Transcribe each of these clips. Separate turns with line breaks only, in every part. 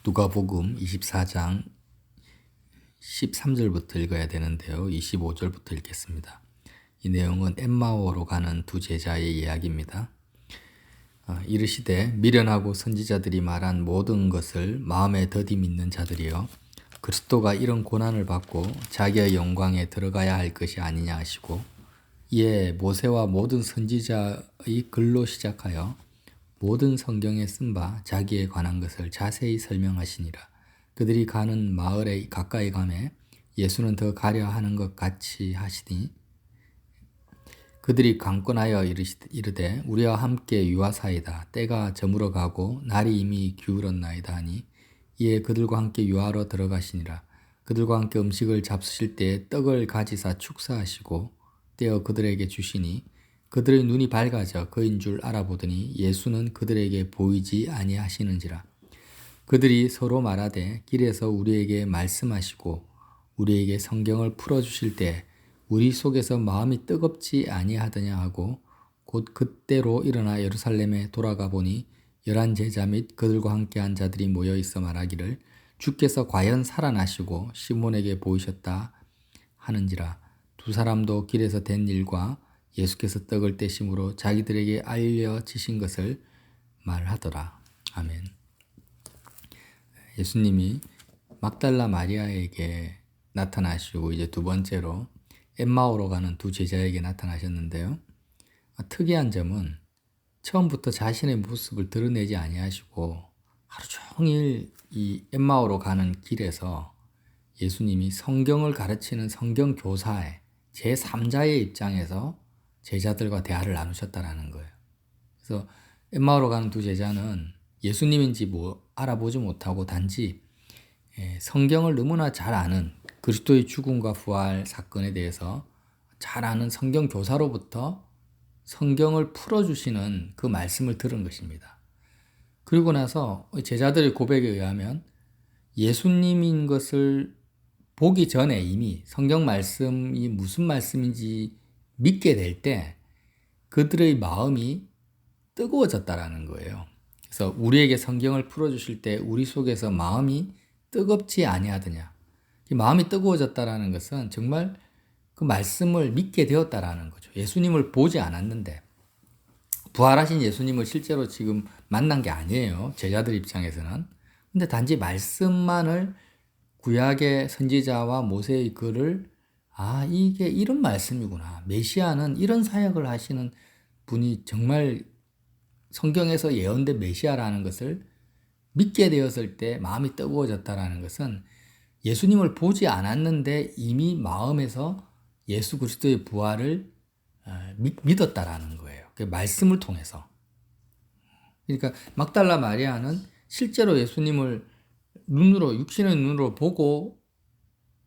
누가복음 24장 13절부터 읽어야 되는데요. 25절부터 읽겠습니다. 이 내용은 엠마오로 가는 두 제자의 이야기입니다. 이르시되 미련하고 선지자들이 말한 모든 것을 마음에 더디 믿는 자들이여 그리스도가 이런 고난을 받고 자기의 영광에 들어가야 할 것이 아니냐 하시고 이에 모세와 모든 선지자의 글로 시작하여 모든 성경에 쓴 바 자기에 관한 것을 자세히 설명하시니라. 그들이 가는 마을에 가까이 가매 예수는 더 가려 하는 것 같이 하시니 그들이 강권하여 이르되 우리와 함께 유하사이다. 때가 저물어 가고 날이 이미 기울었나이다 하니 이에 그들과 함께 유하로 들어가시니라. 그들과 함께 음식을 잡수실 때에 떡을 가지사 축사하시고 떼어 그들에게 주시니 그들의 눈이 밝아져 그인 줄 알아보더니 예수는 그들에게 보이지 아니하시는지라. 그들이 서로 말하되 길에서 우리에게 말씀하시고 우리에게 성경을 풀어주실 때 우리 속에서 마음이 뜨겁지 아니하더냐 하고 곧 그때로 일어나 예루살렘에 돌아가 보니 11 제자 및 그들과 함께한 자들이 모여 있어 말하기를 주께서 과연 살아나시고 시몬에게 보이셨다 하는지라. 두 사람도 길에서 된 일과 예수께서 떡을 떼심으로 자기들에게 알려지신 것을 말하더라. 아멘. 예수님이 막달라 마리아에게 나타나시고 이제 두 번째로 엠마오로 가는 두 제자에게 나타나셨는데요. 특이한 점은 처음부터 자신의 모습을 드러내지 아니하시고 하루 종일 이 엠마오로 가는 길에서 예수님이 성경을 가르치는 성경 교사의 제3자의 입장에서 제자들과 대화를 나누셨다라는 거예요. 그래서 엠마오로 가는 두 제자는 예수님인지 알아보지 못하고 단지 성경을 너무나 잘 아는 그리스도의 죽음과 부활 사건에 대해서 잘 아는 성경 교사로부터 성경을 풀어주시는 그 말씀을 들은 것입니다. 그리고 나서 제자들의 고백에 의하면 예수님인 것을 보기 전에 이미 성경 말씀이 무슨 말씀인지 믿게 될 때 그들의 마음이 뜨거워졌다라는 거예요. 그래서 우리에게 성경을 풀어주실 때 우리 속에서 마음이 뜨겁지 아니하더냐. 마음이 뜨거워졌다라는 것은 정말 그 말씀을 믿게 되었다라는 거죠. 예수님을 보지 않았는데 부활하신 예수님을 실제로 지금 만난 게 아니에요. 제자들 입장에서는. 근데 단지 말씀만을 구약의 선지자와 모세의 글을 이게 이런 말씀이구나. 메시아는 이런 사역을 하시는 분이 정말 성경에서 예언된 메시아라는 것을 믿게 되었을 때 마음이 뜨거워졌다라는 것은 예수님을 보지 않았는데 이미 마음에서 예수 그리스도의 부활을 믿었다라는 거예요. 그 말씀을 통해서. 그러니까 막달라 마리아는 실제로 예수님을 육신의 눈으로 보고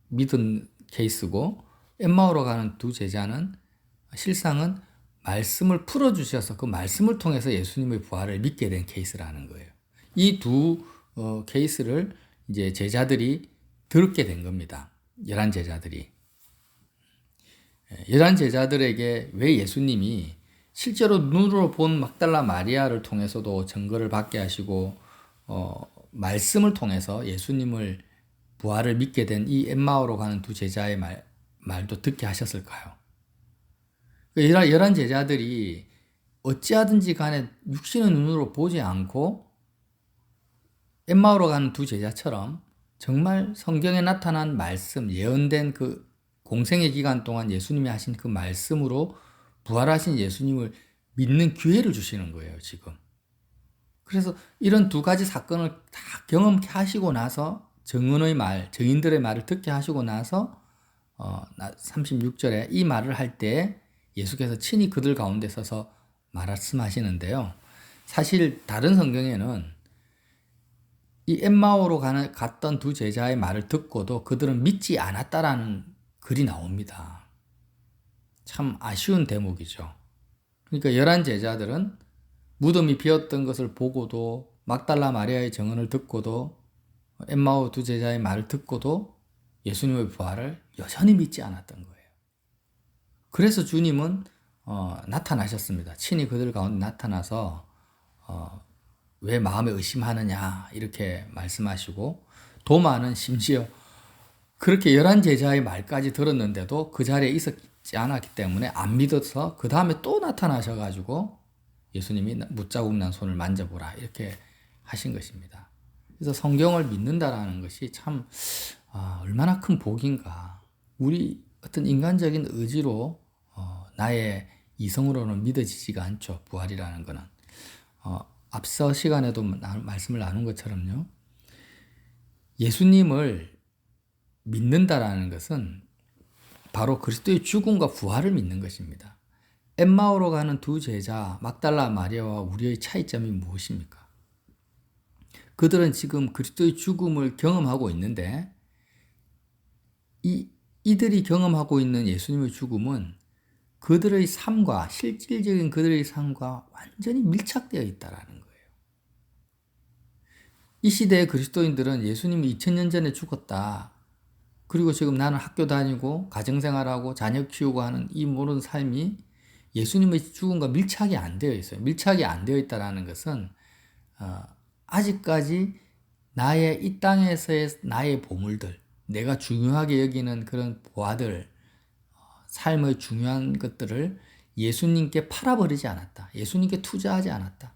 믿은 케이스고 엠마오로 가는 두 제자는 실상은 말씀을 풀어주셔서 그 말씀을 통해서 예수님의 부활을 믿게 된 케이스라는 거예요. 이 두 케이스를 이제 제자들이 들었게 된 겁니다. 11 제자들이. 11 제자들에게 왜 예수님이 실제로 눈으로 본 막달라 마리아를 통해서도 증거를 받게 하시고 말씀을 통해서 예수님을 부활을 믿게 된 이 엠마오로 가는 두 제자의 말도 듣게 하셨을까요? 11 제자들이 어찌하든지 간에 육신의 눈으로 보지 않고 엠마오로 가는 두 제자처럼 정말 성경에 나타난 말씀, 예언된 그 공생의 기간 동안 예수님이 하신 그 말씀으로 부활하신 예수님을 믿는 기회를 주시는 거예요, 지금. 그래서 이런 두 가지 사건을 다 경험케 하시고 나서 증인들의 말을 듣게 하시고 나서 36절에 이 말을 할 때 예수께서 친히 그들 가운데 서서 말씀하시는데요. 사실 다른 성경에는 이 엠마오로 갔던 두 제자의 말을 듣고도 그들은 믿지 않았다라는 글이 나옵니다. 참 아쉬운 대목이죠. 그러니까 11 제자들은 무덤이 비었던 것을 보고도 막달라 마리아의 증언을 듣고도 엠마오 두 제자의 말을 듣고도 예수님의 부활을 여전히 믿지 않았던 거예요. 그래서 주님은 나타나셨습니다. 친히 그들 가운데 나타나서 왜 마음에 의심하느냐 이렇게 말씀하시고 도마는 심지어 그렇게 11제자의 말까지 들었는데도 그 자리에 있었지 않았기 때문에 안 믿어서 그 다음에 또 나타나셔가지고 예수님이 못자국 난 손을 만져보라 이렇게 하신 것입니다. 그래서 성경을 믿는다라는 것이 참 얼마나 큰 복인가. 우리 어떤 인간적인 의지로 나의 이성으로는 믿어지지가 않죠. 부활이라는 것은. 앞서 시간에도 말씀을 나눈 것처럼요. 예수님을 믿는다라는 것은 바로 그리스도의 죽음과 부활을 믿는 것입니다. 엠마오로 가는 두 제자 막달라 마리아와 우리의 차이점이 무엇입니까? 그들은 지금 그리스도의 죽음을 경험하고 있는데 이들이 경험하고 있는 예수님의 죽음은 그들의 삶과 실질적인 그들의 삶과 완전히 밀착되어 있다라는 거예요. 이 시대의 그리스도인들은 예수님이 2000년 전에 죽었다. 그리고 지금 나는 학교 다니고 가정생활하고 자녀 키우고 하는 이 모든 삶이 예수님의 죽음과 밀착이 안 되어 있어요. 밀착이 안 되어 있다는 것은 아직까지 나의 이 땅에서의 나의 보물들, 내가 중요하게 여기는 그런 보아들, 삶의 중요한 것들을 예수님께 팔아버리지 않았다. 예수님께 투자하지 않았다.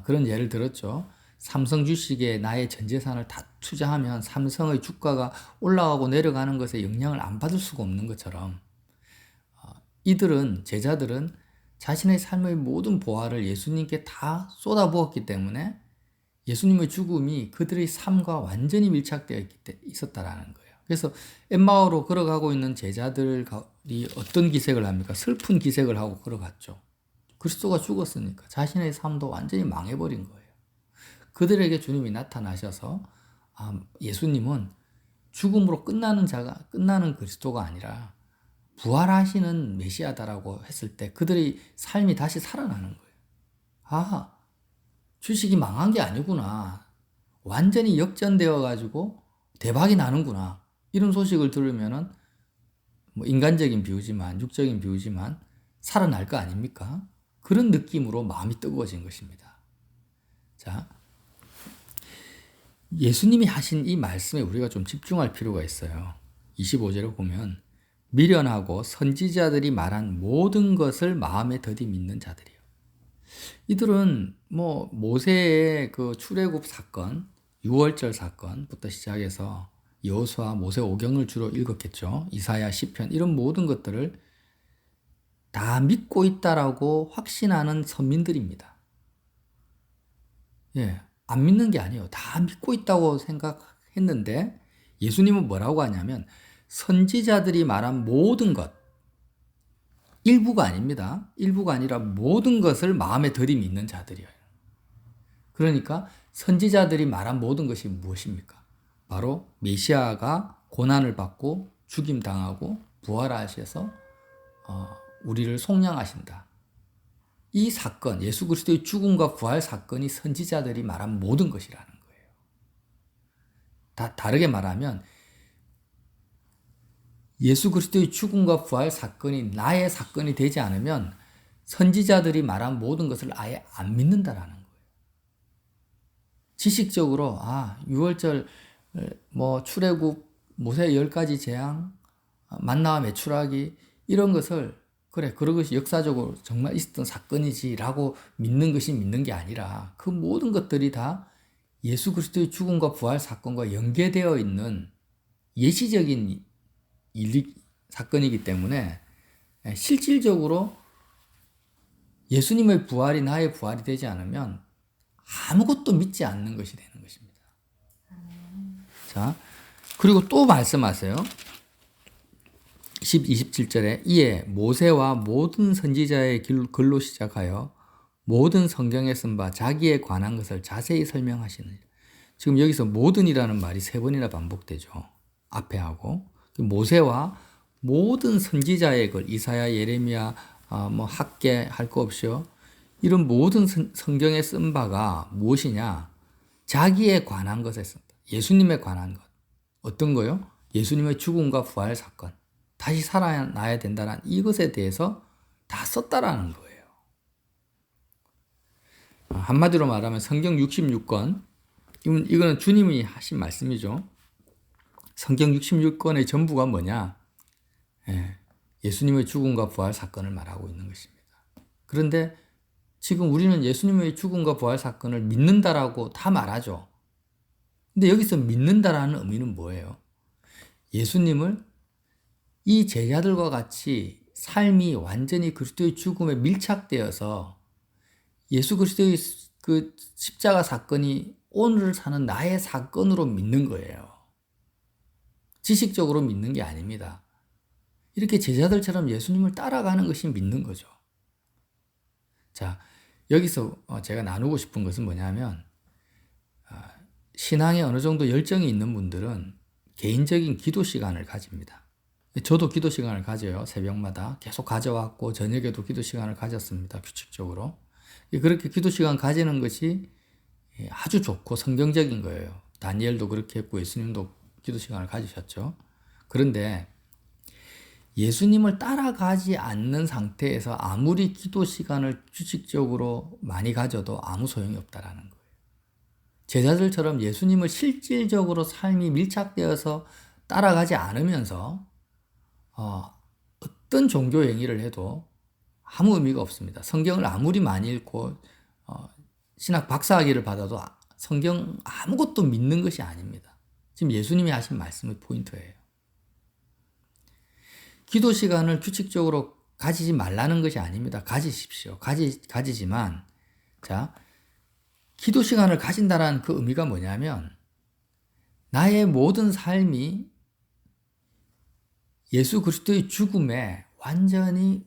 그런 예를 들었죠. 삼성 주식에 나의 전 재산을 다 투자하면 삼성의 주가가 올라가고 내려가는 것에 영향을 안 받을 수가 없는 것처럼 제자들은 자신의 삶의 모든 보화를 예수님께 다 쏟아부었기 때문에 예수님의 죽음이 그들의 삶과 완전히 밀착되어 있었다라는 거예요. 그래서 엠마오로 걸어가고 있는 제자들이 어떤 기색을 합니까? 슬픈 기색을 하고 걸어갔죠. 그리스도가 죽었으니까 자신의 삶도 완전히 망해버린 거예요. 그들에게 주님이 나타나셔서 예수님은 죽음으로 끝나는 그리스도가 아니라 부활하시는 메시아다라고 했을 때 그들의 삶이 다시 살아나는 거예요. 주식이 망한 게 아니구나. 완전히 역전되어 가지고 대박이 나는구나. 이런 소식을 들으면은 인간적인 비유지만 육적인 비유지만 살아날 거 아닙니까? 그런 느낌으로 마음이 뜨거워진 것입니다. 자, 예수님이 하신 이 말씀에 우리가 좀 집중할 필요가 있어요. 25절을 보면 미련하고 선지자들이 말한 모든 것을 마음에 더디 믿는 자들이요. 이들은 모세의 그 출애굽 사건, 유월절 사건부터 시작해서 여호수아, 모세 오경을 주로 읽었겠죠. 이사야, 시편 이런 모든 것들을 다 믿고 있다라고 확신하는 선민들입니다. 안 믿는 게 아니에요. 다 믿고 있다고 생각했는데 예수님은 뭐라고 하냐면 선지자들이 말한 모든 것, 일부가 아닙니다. 일부가 아니라 모든 것을 마음에 들이믿는 자들이에요. 그러니까 선지자들이 말한 모든 것이 무엇입니까? 바로 메시아가 고난을 받고 죽임당하고 부활하셔서 우리를 속량하신다. 이 사건, 예수 그리스도의 죽음과 부활 사건이 선지자들이 말한 모든 것이라는 거예요. 다르게 말하면 예수 그리스도의 죽음과 부활 사건이 나의 사건이 되지 않으면 선지자들이 말한 모든 것을 아예 안 믿는다라는 거예요. 지식적으로 유월절, 출애굽, 모세 10가지 재앙, 만나와 메추라기 이런 것을 그런 것이 역사적으로 정말 있었던 사건이지라고 믿는 것이 믿는 게 아니라 그 모든 것들이 다 예수 그리스도의 죽음과 부활 사건과 연계되어 있는 예시적인 사건이기 때문에 실질적으로 예수님의 부활이 나의 부활이 되지 않으면 아무것도 믿지 않는 것이 되는 것입니다. 자, 그리고 또 말씀하세요. 27절에 이에 모세와 모든 선지자의 글로 시작하여 모든 성경에 쓴 바 자기에 관한 것을 자세히 설명하시는. 지금 여기서 모든이라는 말이 3번이나 반복되죠. 앞에 하고 모세와 모든 선지자의 글, 이사야, 예레미야, 학개 할 거 없이요. 이런 모든 성경에 쓴 바가 무엇이냐? 자기에 관한 것에 쓴다. 예수님에 관한 것. 어떤 거요? 예수님의 죽음과 부활 사건. 다시 살아나야 된다는 이것에 대해서 다 썼다라는 거예요. 한마디로 말하면 성경 66권, 이거는 주님이 하신 말씀이죠. 성경 66권의 전부가 뭐냐? 예수님의 죽음과 부활 사건을 말하고 있는 것입니다. 그런데 지금 우리는 예수님의 죽음과 부활 사건을 믿는다라고 다 말하죠. 근데 여기서 믿는다라는 의미는 뭐예요? 예수님을 이 제자들과 같이 삶이 완전히 그리스도의 죽음에 밀착되어서 예수 그리스도의 그 십자가 사건이 오늘 사는 나의 사건으로 믿는 거예요. 지식적으로 믿는 게 아닙니다. 이렇게 제자들처럼 예수님을 따라가는 것이 믿는 거죠. 자, 여기서 제가 나누고 싶은 것은 뭐냐면, 신앙에 어느 정도 열정이 있는 분들은 개인적인 기도 시간을 가집니다. 저도 기도 시간을 가져요. 새벽마다 계속 가져왔고 저녁에도 기도 시간을 가졌습니다. 규칙적으로. 그렇게 기도 시간 가지는 것이 아주 좋고 성경적인 거예요. 다니엘도 그렇게 했고 예수님도 기도 시간을 가지셨죠. 그런데 예수님을 따라가지 않는 상태에서 아무리 기도 시간을 규칙적으로 많이 가져도 아무 소용이 없다라는 거예요. 제자들처럼 예수님을 실질적으로 삶이 밀착되어서 따라가지 않으면서 어떤 종교 행위를 해도 아무 의미가 없습니다. 성경을 아무리 많이 읽고 신학 박사학위를 받아도 성경 아무것도 믿는 것이 아닙니다. 지금 예수님이 하신 말씀의 포인트예요. 기도 시간을 규칙적으로 가지지 말라는 것이 아닙니다. 가지십시오. 가지지만, 자, 기도 시간을 가진다는 그 의미가 뭐냐면, 나의 모든 삶이 예수 그리스도의 죽음에 완전히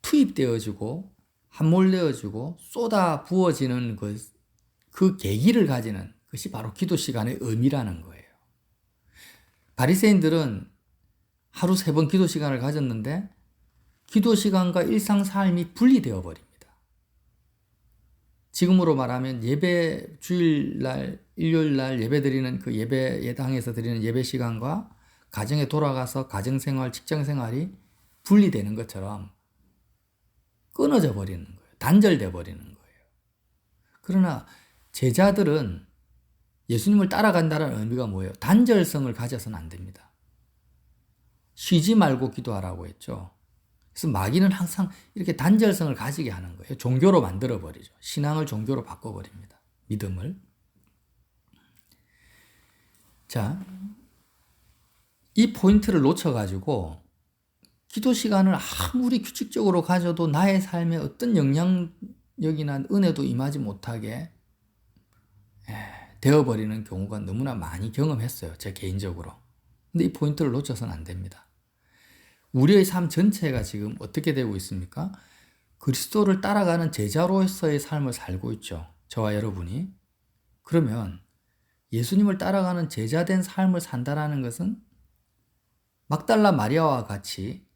투입되어지고, 함몰되어지고, 쏟아 부어지는 그 계기를 가지는 것이 바로 기도 시간의 의미라는 거예요. 바리새인들은 하루 3번 기도 시간을 가졌는데 기도 시간과 일상 삶이 분리되어 버립니다. 지금으로 말하면 예배 주일날 일요일날 예배드리는 그 예배당에서 드리는 예배 시간과 가정에 돌아가서 가정생활, 직장생활이 분리되는 것처럼 끊어져 버리는 거예요. 단절돼 버리는 거예요. 그러나 제자들은 예수님을 따라간다는 의미가 뭐예요? 단절성을 가져서는 안 됩니다. 쉬지 말고 기도하라고 했죠. 그래서 마귀는 항상 이렇게 단절성을 가지게 하는 거예요. 종교로 만들어버리죠. 신앙을 종교로 바꿔버립니다. 믿음을. 자, 이 포인트를 놓쳐가지고 기도 시간을 아무리 규칙적으로 가져도 나의 삶에 어떤 영향력이나 은혜도 임하지 못하게 되어버리는 경우가 너무나 많이 경험했어요. 제 개인적으로. 근데 이 포인트를 놓쳐서는 안 됩니다. 우리의 삶 전체가 지금 어떻게 되고 있습니까? 그리스도를 따라가는 제자로서의 삶을 살고 있죠. 저와 여러분이. 그러면 예수님을 따라가는 제자된 삶을 산다라는 것은 막달라 마리아와 같이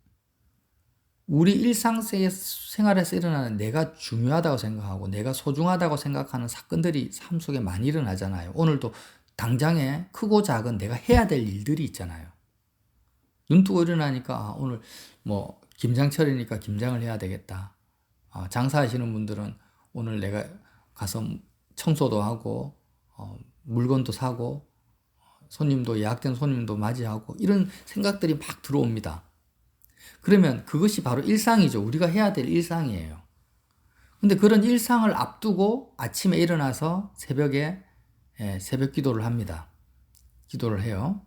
우리 일상생활에서 일어나는 내가 중요하다고 생각하고 내가 소중하다고 생각하는 사건들이 삶 속에 많이 일어나잖아요. 오늘도 당장에 크고 작은 내가 해야 될 일들이 있잖아요. 눈 뜨고 일어나니까 오늘 뭐 김장철이니까 김장을 해야 되겠다. 장사하시는 분들은 오늘 내가 가서 청소도 하고 물건도 사고 손님도 예약된 손님도 맞이하고 이런 생각들이 막 들어옵니다. 그러면 그것이 바로 일상이죠. 우리가 해야 될 일상이에요. 근데 그런 일상을 앞두고 아침에 일어나서 새벽에 새벽 기도를 합니다. 기도를 해요.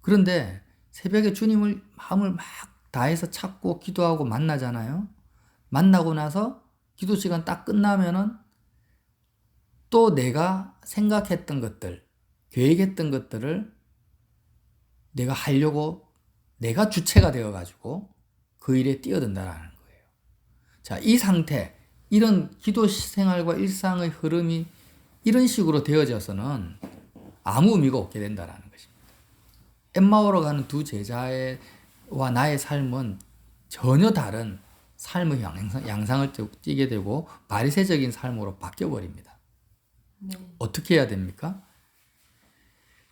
그런데 새벽에 주님을 마음을 막 다해서 찾고 기도하고 만나잖아요. 만나고 나서 기도 시간 딱 끝나면은 또 내가 생각했던 것들, 계획했던 것들을 내가 하려고 내가 주체가 되어가지고 그 일에 뛰어든다라는 거예요. 자, 이 상태, 이런 기도 생활과 일상의 흐름이 이런 식으로 되어져서는 아무 의미가 없게 된다라는 것입니다. 엠마오로 가는 두 제자와 나의 삶은 전혀 다른 삶의 양상을 띠게 되고 바리새적인 삶으로 바뀌어버립니다. 네. 어떻게 해야 됩니까?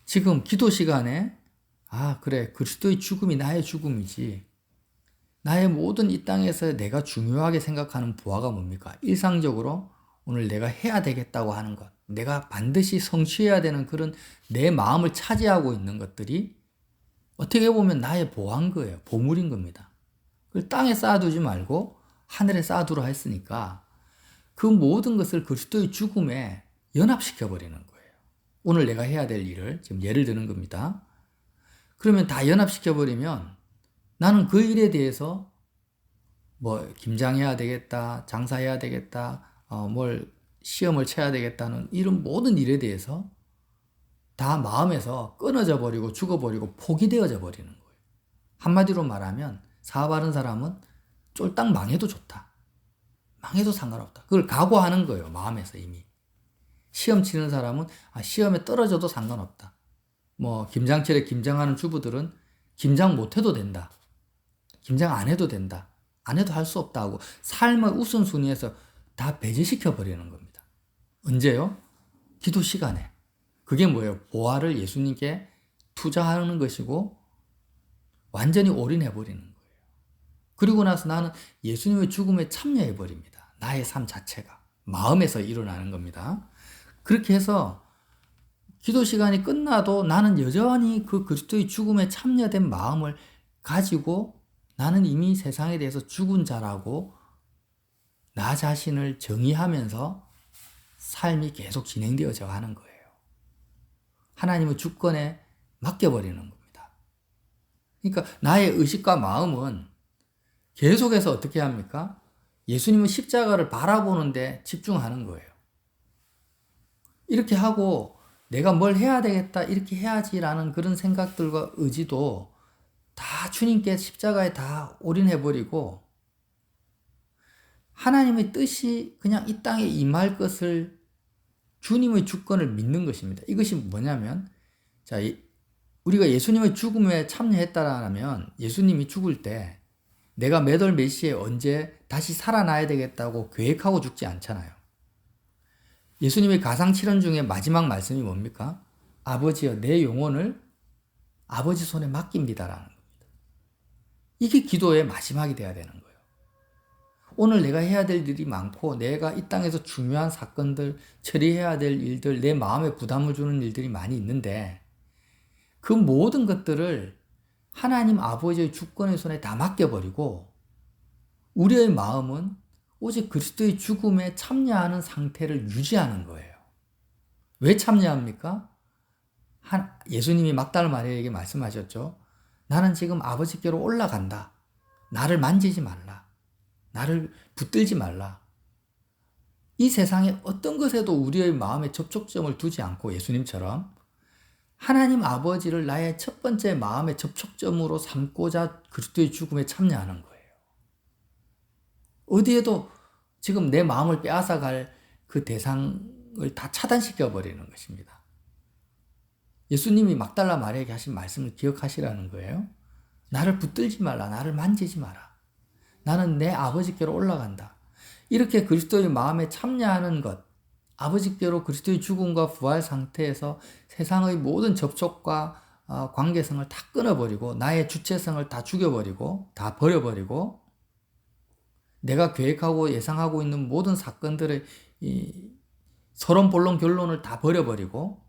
지금 기도 시간에 그래, 그리스도의 죽음이 나의 죽음이지. 나의 모든 이 땅에서 내가 중요하게 생각하는 부하가 뭡니까? 일상적으로 오늘 내가 해야 되겠다고 하는 것, 내가 반드시 성취해야 되는 그런 내 마음을 차지하고 있는 것들이 어떻게 보면 나의 보한 거예요. 보물인 겁니다. 그걸 땅에 쌓아두지 말고 하늘에 쌓아두라 했으니까 그 모든 것을 그리스도의 죽음에 연합시켜 버리는 거예요. 오늘 내가 해야 될 일을 지금 예를 드는 겁니다. 그러면 다 연합시켜 버리면 나는 그 일에 대해서 뭐 김장해야 되겠다, 장사해야 되겠다, 뭘 시험을 쳐야 되겠다는 이런 모든 일에 대해서 다 마음에서 끊어져 버리고 죽어버리고 포기되어져 버리는 거예요. 한마디로 말하면 사업하는 사람은 쫄딱 망해도 좋다. 망해도 상관없다. 그걸 각오하는 거예요. 마음에서 이미. 시험 치는 사람은 시험에 떨어져도 상관없다. 뭐 김장철에 김장하는 주부들은 김장 못해도 된다. 김장 안 해도 된다. 안 해도 할 수 없다 하고 삶의 우선순위에서 다 배제시켜 버리는 겁니다. 언제요? 기도 시간에. 그게 뭐예요? 보화를 예수님께 투자하는 것이고 완전히 올인해 버리는 거예요. 그리고 나서 나는 예수님의 죽음에 참여해 버립니다. 나의 삶 자체가 마음에서 일어나는 겁니다. 그렇게 해서 기도 시간이 끝나도 나는 여전히 그 그리스도의 죽음에 참여된 마음을 가지고 나는 이미 세상에 대해서 죽은 자라고 나 자신을 정의하면서 삶이 계속 진행되어져 가는 거예요. 하나님의 주권에 맡겨버리는 겁니다. 그러니까 나의 의식과 마음은 계속해서 어떻게 합니까? 예수님의 십자가를 바라보는데 집중하는 거예요. 이렇게 하고 내가 뭘 해야 되겠다, 이렇게 해야지라는 그런 생각들과 의지도 다 주님께 십자가에 다 올인해버리고 하나님의 뜻이 그냥 이 땅에 임할 것을 주님의 주권을 믿는 것입니다. 이것이 뭐냐면, 자, 우리가 예수님의 죽음에 참여했다라면 예수님이 죽을 때 내가 몇 월 몇 시에 언제 다시 살아나야 되겠다고 계획하고 죽지 않잖아요. 예수님의 가상칠언 중에 마지막 말씀이 뭡니까? 아버지여, 내 영혼을 아버지 손에 맡깁니다라는 겁니다. 이게 기도의 마지막이 돼야 되는 거예요. 오늘 내가 해야 될 일이 많고 내가 이 땅에서 중요한 사건들, 처리해야 될 일들, 내 마음에 부담을 주는 일들이 많이 있는데 그 모든 것들을 하나님 아버지의 주권의 손에 다 맡겨버리고 우리의 마음은 오직 그리스도의 죽음에 참여하는 상태를 유지하는 거예요. 왜 참여합니까? 예수님이 막달라 마리아에게 말씀하셨죠. 나는 지금 아버지께로 올라간다. 나를 만지지 말라. 나를 붙들지 말라. 이 세상의 어떤 것에도 우리의 마음에 접촉점을 두지 않고 예수님처럼 하나님 아버지를 나의 첫 번째 마음의 접촉점으로 삼고자 그리스도의 죽음에 참여하는 거예요. 어디에도 지금 내 마음을 빼앗아갈 그 대상을 다 차단시켜 버리는 것입니다. 예수님이 막달라 마리아에게 하신 말씀을 기억하시라는 거예요. 나를 붙들지 말라. 나를 만지지 마라. 나는 내 아버지께로 올라간다. 이렇게 그리스도의 마음에 참여하는 것, 아버지께로 그리스도의 죽음과 부활 상태에서 세상의 모든 접촉과 관계성을 다 끊어버리고 나의 주체성을 다 죽여버리고 다 버려버리고 내가 계획하고 예상하고 있는 모든 사건들의 서론본론 결론을 다 버려버리고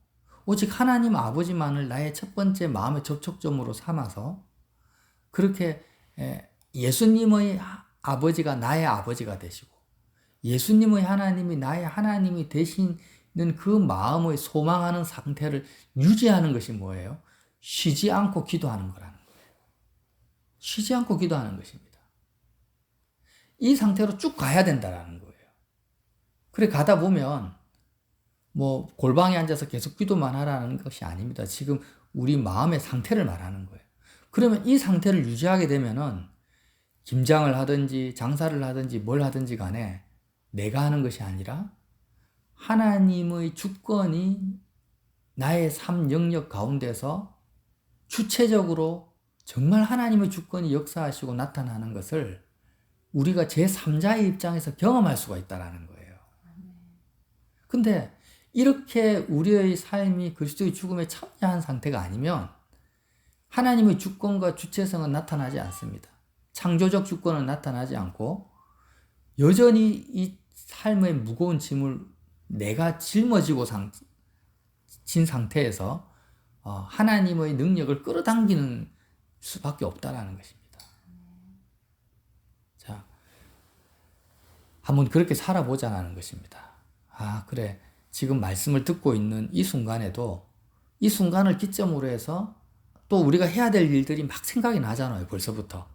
오직 하나님 아버지만을 나의 첫 번째 마음의 접촉점으로 삼아서 그렇게 예수님의 아버지가 나의 아버지가 되시고 예수님의 하나님이 나의 하나님이 되시는 그 마음의 소망하는 상태를 유지하는 것이 뭐예요? 쉬지 않고 기도하는 거라는 거예요. 쉬지 않고 기도하는 것입니다. 이 상태로 쭉 가야 된다라는 거예요. 그래 가다 보면 뭐 골방에 앉아서 계속 기도만 하라는 것이 아닙니다. 지금 우리 마음의 상태를 말하는 거예요. 그러면 이 상태를 유지하게 되면은 김장을 하든지 장사를 하든지 뭘 하든지 간에 내가 하는 것이 아니라 하나님의 주권이 나의 삶 영역 가운데서 주체적으로 정말 하나님의 주권이 역사하시고 나타나는 것을 우리가 제3자의 입장에서 경험할 수가 있다는 거예요. 근데 이렇게 우리의 삶이 그리스도의 죽음에 참여한 상태가 아니면 하나님의 주권과 주체성은 나타나지 않습니다. 창조적 주권은 나타나지 않고 여전히 이 삶의 무거운 짐을 내가 짊어지고 진 상태에서 하나님의 능력을 끌어당기는 수밖에 없다라는 것입니다. 자, 한번 그렇게 살아보자는 것입니다. 그래. 지금 말씀을 듣고 있는 이 순간에도 이 순간을 기점으로 해서 또 우리가 해야 될 일들이 막 생각이 나잖아요. 벌써부터.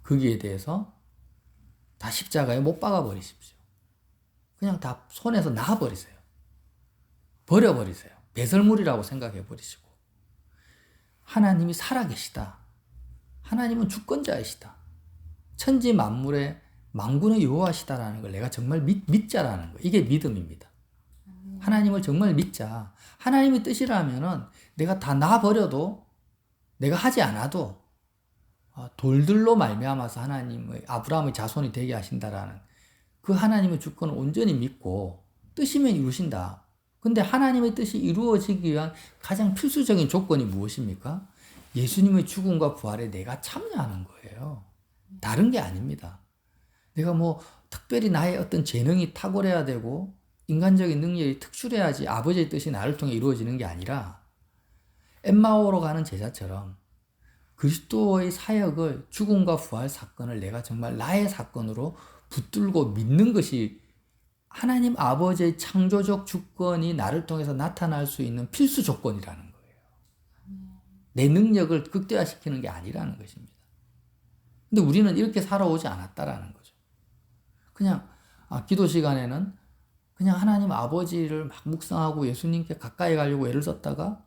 거기에 대해서 다 십자가에 못 박아버리십시오. 그냥 다 손에서 놔버리세요. 버려버리세요. 배설물이라고 생각해 버리시고. 하나님이 살아계시다. 하나님은 주권자이시다. 천지 만물의 만군의 여호와시다라는 걸 내가 정말 믿자라는 거. 이게 믿음입니다. 하나님을 정말 믿자. 하나님의 뜻이라면은 내가 다 놔버려도 내가 하지 않아도 돌들로 말미암아서 하나님의 아브라함의 자손이 되게 하신다라는 그 하나님의 주권을 온전히 믿고 뜻이면 이루신다. 근데 하나님의 뜻이 이루어지기 위한 가장 필수적인 조건이 무엇입니까? 예수님의 죽음과 부활에 내가 참여하는 거예요. 다른 게 아닙니다. 내가 뭐 특별히 나의 어떤 재능이 탁월해야 되고 인간적인 능력이 특출해야지 아버지의 뜻이 나를 통해 이루어지는 게 아니라 엠마오로 가는 제자처럼 그리스도의 사역을 죽음과 부활 사건을 내가 정말 나의 사건으로 붙들고 믿는 것이 하나님 아버지의 창조적 주권이 나를 통해서 나타날 수 있는 필수 조건이라는 거예요. 내 능력을 극대화시키는 게 아니라는 것입니다. 근데 우리는 이렇게 살아오지 않았다라는 거죠. 그냥 기도 시간에는 그냥 하나님 아버지를 막 묵상하고 예수님께 가까이 가려고 애를 썼다가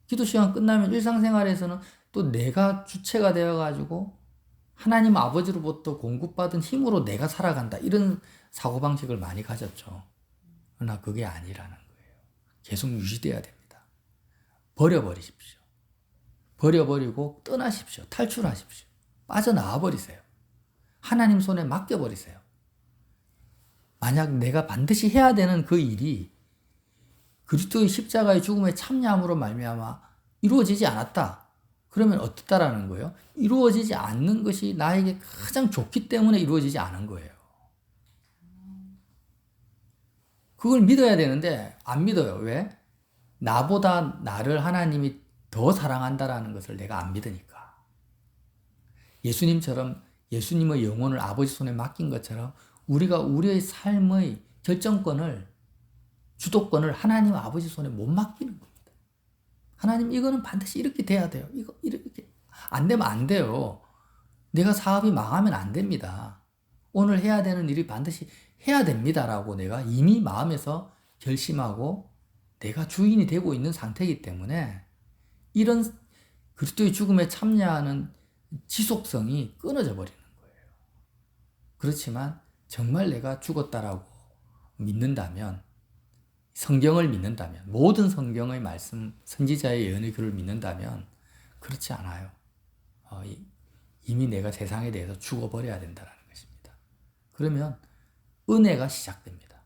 기도 시간 끝나면 일상생활에서는 또 내가 주체가 되어가지고 하나님 아버지로부터 공급받은 힘으로 내가 살아간다. 이런 사고방식을 많이 가졌죠. 그러나 그게 아니라는 거예요. 계속 유지돼야 됩니다. 버려버리십시오. 버려버리고 떠나십시오. 탈출하십시오. 빠져나와 버리세요. 하나님 손에 맡겨버리세요. 만약 내가 반드시 해야 되는 그 일이 그리스도의 십자가의 죽음에 참여함으로 말미암아 이루어지지 않았다. 그러면 어떻다라는 거예요? 이루어지지 않는 것이 나에게 가장 좋기 때문에 이루어지지 않은 거예요. 그걸 믿어야 되는데 안 믿어요. 왜? 나보다 나를 하나님이 더 사랑한다라는 것을 내가 안 믿으니까. 예수님처럼 예수님의 영혼을 아버지 손에 맡긴 것처럼 우리가 우리의 삶의 결정권을, 주도권을 하나님 아버지 손에 못 맡기는 겁니다. 하나님 이거는 반드시 이렇게 돼야 돼요. 이거 이렇게 안 되면 안 돼요. 내가 사업이 망하면 안 됩니다. 오늘 해야 되는 일이 반드시 해야 됩니다라고 내가 이미 마음에서 결심하고 내가 주인이 되고 있는 상태이기 때문에 이런 그리스도의 죽음에 참여하는 지속성이 끊어져 버리는 거예요. 그렇지만 정말 내가 죽었다라고 믿는다면, 성경을 믿는다면, 모든 성경의 말씀, 선지자의 예언의 글을 믿는다면 그렇지 않아요. 이미 내가 세상에 대해서 죽어버려야 된다는 것입니다. 그러면 은혜가 시작됩니다.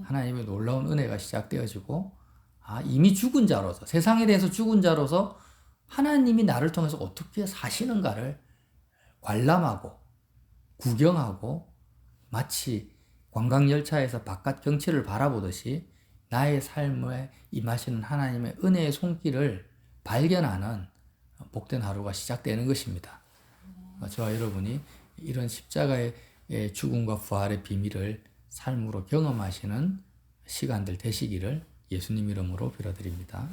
하나님의 놀라운 은혜가 시작되어지고 이미 죽은 자로서, 세상에 대해서 죽은 자로서 하나님이 나를 통해서 어떻게 사시는가를 관람하고 구경하고 마치 관광열차에서 바깥 경치를 바라보듯이 나의 삶에 임하시는 하나님의 은혜의 손길을 발견하는 복된 하루가 시작되는 것입니다. 저와 여러분이 이런 십자가의 죽음과 부활의 비밀을 삶으로 경험하시는 시간들 되시기를 예수님 이름으로 빌어드립니다.